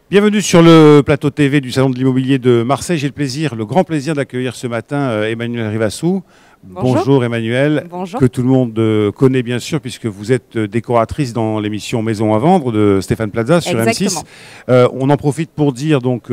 Bienvenue sur le plateau TV du Salon de l'Immobilier de Marseille. J'ai le grand plaisir d'accueillir ce matin Emmanuelle Rivassou. Bonjour Emmanuelle, Bonjour. que tout le monde connaît bien sûr puisque vous êtes décoratrice dans l'émission Maison à vendre de Stéphane Plaza sur Exactement. M6. On en profite pour dire donc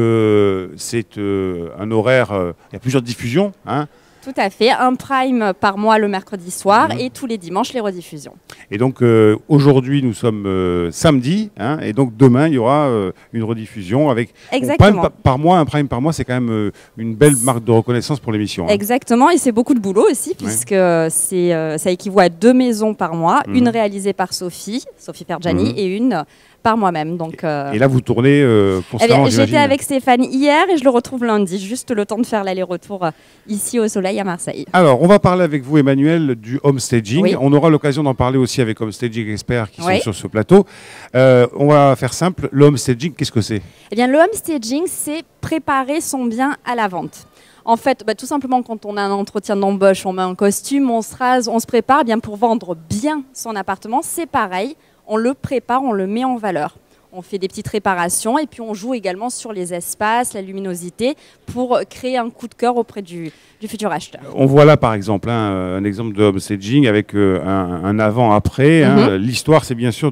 c'est un horaire, il y a plusieurs diffusions. Hein. Tout à fait, un prime par mois le mercredi soir et tous les dimanches les rediffusions. Et donc aujourd'hui nous sommes samedi, hein, et donc demain il y aura une rediffusion avec Exactement. un prime par mois, c'est quand même une belle marque de reconnaissance pour l'émission. Hein. Exactement, et c'est beaucoup de boulot aussi puisque ça équivaut à 2 maisons par mois, une réalisée par Sophie Fergiani et une par moi-même. Donc, Et là vous tournez constamment. J'étais avec Stéphane hier et je le retrouve lundi, juste le temps de faire l'aller-retour ici au soleil à Marseille. Alors, on va parler avec vous, Emmanuelle, du homestaging. Oui. On aura l'occasion d'en parler aussi avec Homestaging Experts qui sont sur ce plateau. On va faire simple. Le homestaging, qu'est-ce que c'est? Eh bien, le homestaging, c'est préparer son bien à la vente. En fait, tout simplement, quand on a un entretien d'embauche, on met un costume, on se rase, on se prépare. Eh bien, pour vendre bien son appartement, c'est pareil. On le prépare, on le met en valeur. On fait des petites réparations et puis on joue également sur les espaces, la luminosité pour créer un coup de cœur auprès du futur acheteur. On voit là par exemple un exemple de homestaging avec un avant-après. Hein. L'histoire, c'est bien sûr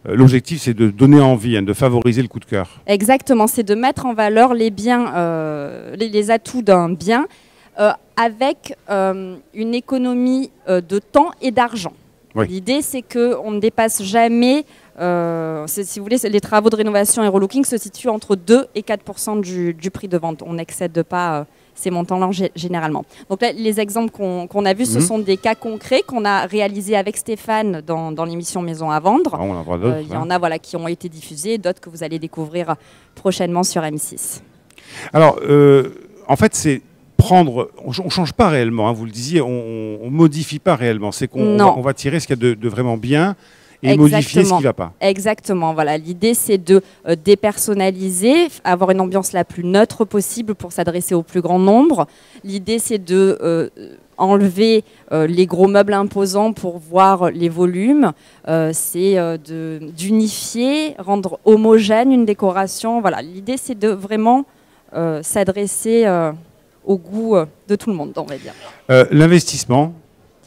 l'objectif, c'est de donner envie, hein, de favoriser le coup de cœur. Exactement, c'est de mettre en valeur les biens, les atouts d'un bien avec une économie de temps et d'argent. Oui. L'idée, c'est qu'on ne dépasse jamais, si vous voulez, les travaux de rénovation et relooking se situent entre 2 et 4% du prix de vente. On n'excède pas ces montants-là généralement. Donc là, les exemples qu'on a vus, ce sont des cas concrets qu'on a réalisés avec Stéphane dans l'émission Maison à vendre. Ah, on en voit d'autres. Il y en a qui ont été diffusés, d'autres que vous allez découvrir prochainement sur M6. Alors, en fait, c'est... on ne change pas réellement, hein, vous le disiez, on ne modifie pas réellement. C'est qu'on va tirer ce qu'il y a de vraiment bien et modifier ce qui ne va pas. Exactement. Voilà. L'idée, c'est de dépersonnaliser, avoir une ambiance la plus neutre possible pour s'adresser au plus grand nombre. L'idée, c'est de enlever les gros meubles imposants pour voir les volumes. C'est d'unifier, rendre homogène une décoration. Voilà. L'idée, c'est de vraiment s'adresser... au goût de tout le monde, on va dire. L'investissement,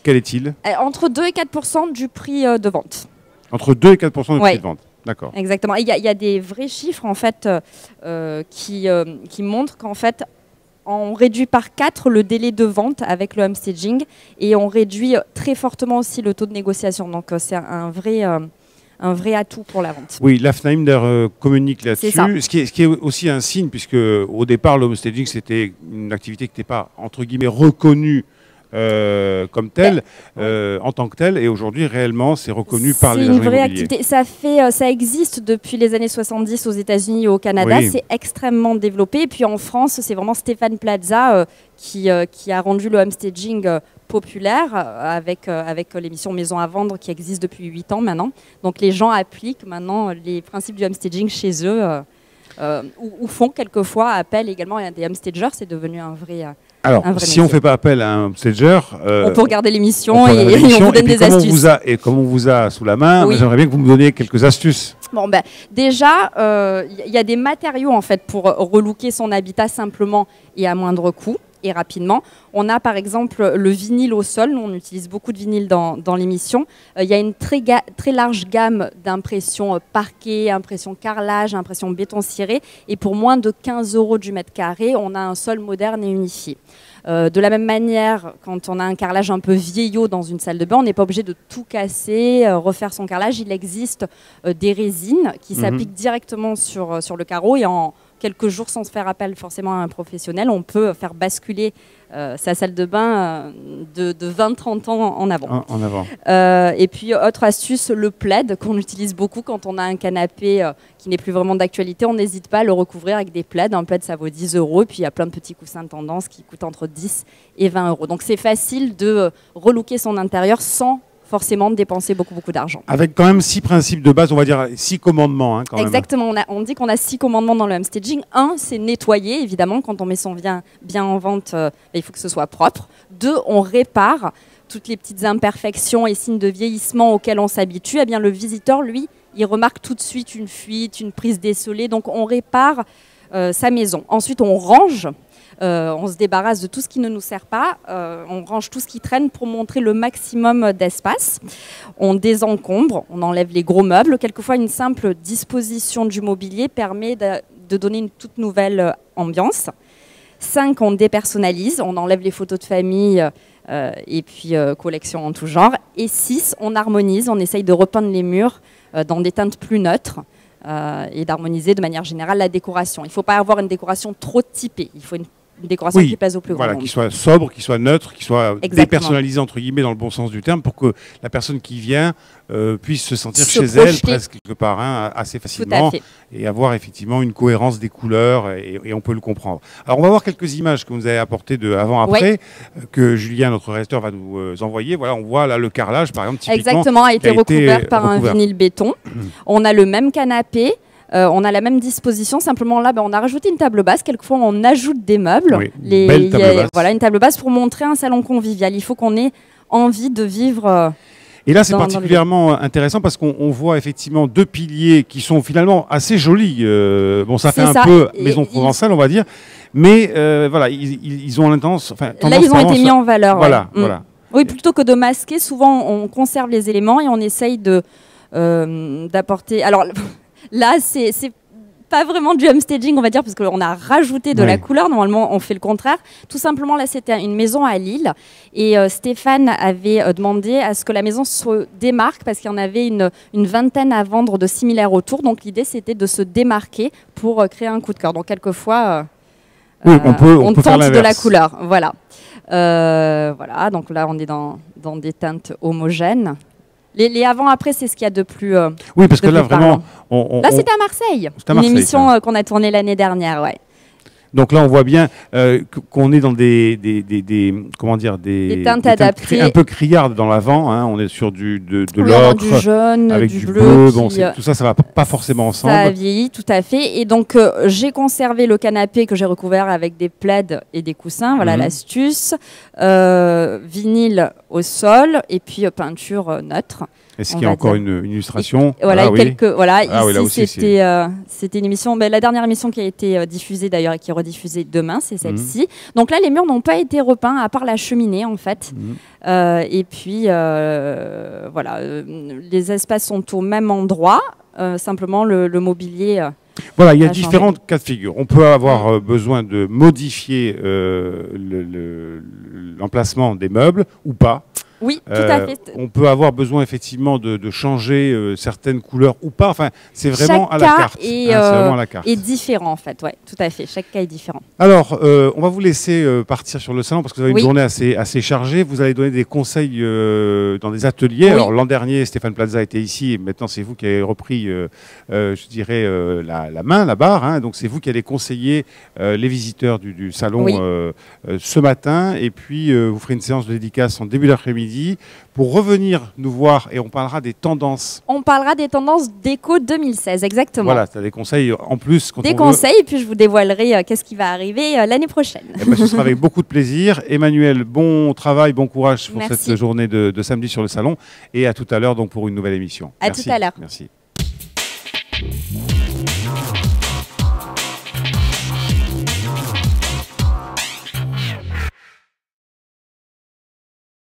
quel est-il? Entre 2 et 4% du prix de vente. Entre 2 et 4% du prix de vente, d'accord. Exactement. Il y a des vrais chiffres en fait, qui montrent qu'en fait, on réduit par 4 le délai de vente avec le homestaging et on réduit très fortement aussi le taux de négociation. Donc c'est un vrai atout pour la vente. Oui, l'AFNAIM communique là-dessus, ce qui est aussi un signe, puisque au départ, le homestaging, c'était une activité qui n'était pas, entre guillemets, reconnue comme telle, en tant que telle, et aujourd'hui, réellement, c'est reconnu par les agents immobiliers. C'est une vraie activité. Ça existe depuis les années 70 aux États-Unis et au Canada. Oui. C'est extrêmement développé. Et puis en France, c'est vraiment Stéphane Plaza qui a rendu le homestaging populaire avec l'émission Maison à vendre qui existe depuis 8 ans maintenant. Donc les gens appliquent maintenant les principes du homestaging chez eux ou font quelquefois appel également à des homestagers. C'est devenu un vrai... Alors, si on ne fait pas appel à un homestager... on peut regarder l'émission et on vous donne des astuces. Et comme on vous a sous la main, j'aimerais bien que vous me donniez quelques astuces. Bon, déjà, y a des matériaux en fait, pour relooker son habitat simplement et à moindre coût et rapidement. On a par exemple le vinyle au sol. Nous, on utilise beaucoup de vinyle dans l'émission. Il y a une très large gamme d'impressions parquet, impressions carrelage, impressions béton ciré. Et pour moins de 15 € du mètre carré, on a un sol moderne et unifié. De la même manière, quand on a un carrelage un peu vieillot dans une salle de bain, on n'est pas obligé de tout casser, refaire son carrelage. Il existe des résines qui s'appliquent directement sur le carreau et en quelques jours, sans se faire appel forcément à un professionnel, on peut faire basculer sa salle de bain de 20-30 ans en avant. Et puis, autre astuce, le plaid qu'on utilise beaucoup quand on a un canapé qui n'est plus vraiment d'actualité. On n'hésite pas à le recouvrir avec des plaids. Un plaid, ça vaut 10 €. Et puis, il y a plein de petits coussins de tendance qui coûtent entre 10 et 20 €. Donc, c'est facile de relooker son intérieur sans forcément de dépenser beaucoup d'argent. Avec quand même 6 principes de base, on va dire 6 commandements. Hein, quand Exactement, on dit qu'on a 6 commandements dans le homestaging. 1, c'est nettoyer, évidemment, quand on met son bien en vente, il faut que ce soit propre. 2, on répare toutes les petites imperfections et signes de vieillissement auxquels on s'habitue. Eh bien, le visiteur, lui, il remarque tout de suite une fuite, une prise d'essolé. Donc on répare sa maison. Ensuite, on range. On se débarrasse de tout ce qui ne nous sert pas, on range tout ce qui traîne pour montrer le maximum d'espace. On désencombre, on enlève les gros meubles. Quelquefois, une simple disposition du mobilier permet de donner une toute nouvelle ambiance. 5, on dépersonnalise, on enlève les photos de famille et puis collections en tout genre. Et 6, on harmonise, on essaye de repeindre les murs dans des teintes plus neutres. Et d'harmoniser de manière générale la décoration. Il ne faut pas avoir une décoration trop typée, il faut une décoration qui pèse au plus grand nombre. Qui soit sobre, qui soit neutre, qui soit dépersonnalisée entre guillemets dans le bon sens du terme pour que la personne qui vient puisse se sentir chez elle presque quelque part assez facilement et avoir effectivement une cohérence des couleurs et on peut le comprendre. Alors on va voir quelques images que vous avez apportées de avant-après que Julien, notre réalisateur, va nous envoyer. Voilà, on voit là le carrelage par exemple typiquement. Exactement, a été recouvert par un vinyle béton. On a le même canapé. On a la même disposition, simplement là, on a rajouté une table basse. Quelquefois, on ajoute des meubles. Oui, belle table basse. Voilà, une table basse pour montrer un salon convivial. Il faut qu'on ait envie de vivre. Et là, c'est particulièrement intéressant parce qu'on voit effectivement 2 piliers qui sont finalement assez jolis. Bon, ça fait un peu maison provençale, on va dire. Mais voilà, ils ont tendance. Là, ils ont été mis en valeur. Voilà, voilà. Oui, plutôt que de masquer, souvent, on conserve les éléments et on essaye d'apporter. Alors. Là, c'est pas vraiment du upstaging, on va dire, parce qu'on a rajouté de la couleur. Normalement, on fait le contraire. Tout simplement, là, c'était une maison à Lille. Et Stéphane avait demandé à ce que la maison se démarque, parce qu'il y en avait une vingtaine à vendre de similaires autour. Donc, l'idée, c'était de se démarquer pour créer un coup de cœur. Donc, quelquefois, on peut tente de la couleur. Voilà. Voilà. Donc là, on est dans des teintes homogènes. Les avant-après, c'est ce qu'il y a de plus. Oui, parce que là, vraiment. Là, c'était à Marseille. Une émission qu'on a tournée l'année dernière, ouais. Donc là, on voit bien qu'on est dans des teintes adaptées, un peu criardes dans l'avant. Hein. On est sur de l'ocre, du jaune, avec du bleu. Bon, tout ça, ça va pas forcément ensemble. Ça a vieilli, tout à fait. Et donc, j'ai conservé le canapé que j'ai recouvert avec des plaids et des coussins. Voilà l'astuce. Vinyle au sol et puis peinture neutre. Est-ce qu'il y a encore une illustration? Voilà, ici, c'était une émission, la dernière émission qui a été diffusée d'ailleurs et qui est rediffusée demain, c'est celle-ci. Donc là, les murs n'ont pas été repeints, à part la cheminée en fait. Et puis, voilà, les espaces sont au même endroit, simplement le mobilier... Voilà, il y a différents cas de figure. On peut avoir besoin de modifier l'emplacement des meubles ou pas. Oui, tout à fait. On peut avoir besoin effectivement de changer certaines couleurs ou pas. Enfin, c'est vraiment à la carte. C'est vraiment à la carte. Et différent en fait, ouais, tout à fait. Chaque cas est différent. Alors, on va vous laisser partir sur le salon parce que vous avez une journée assez chargée. Vous allez donner des conseils dans des ateliers. Alors l'an dernier, Stéphane Plaza était ici et maintenant c'est vous qui avez repris, je dirais, la barre. Hein. Donc c'est vous qui allez conseiller les visiteurs du salon ce matin. Et puis vous ferez une séance de dédicace en début d'après-midi pour revenir nous voir et on parlera des tendances. On parlera des tendances déco 2016, exactement. Voilà, tu as des conseils en plus. Des conseils et puis je vous dévoilerai qu'est-ce qui va arriver l'année prochaine. Ce sera avec beaucoup de plaisir. Emmanuel, bon travail, bon courage pour cette journée de samedi sur le salon et à tout à l'heure donc pour une nouvelle émission. À tout à l'heure. Merci.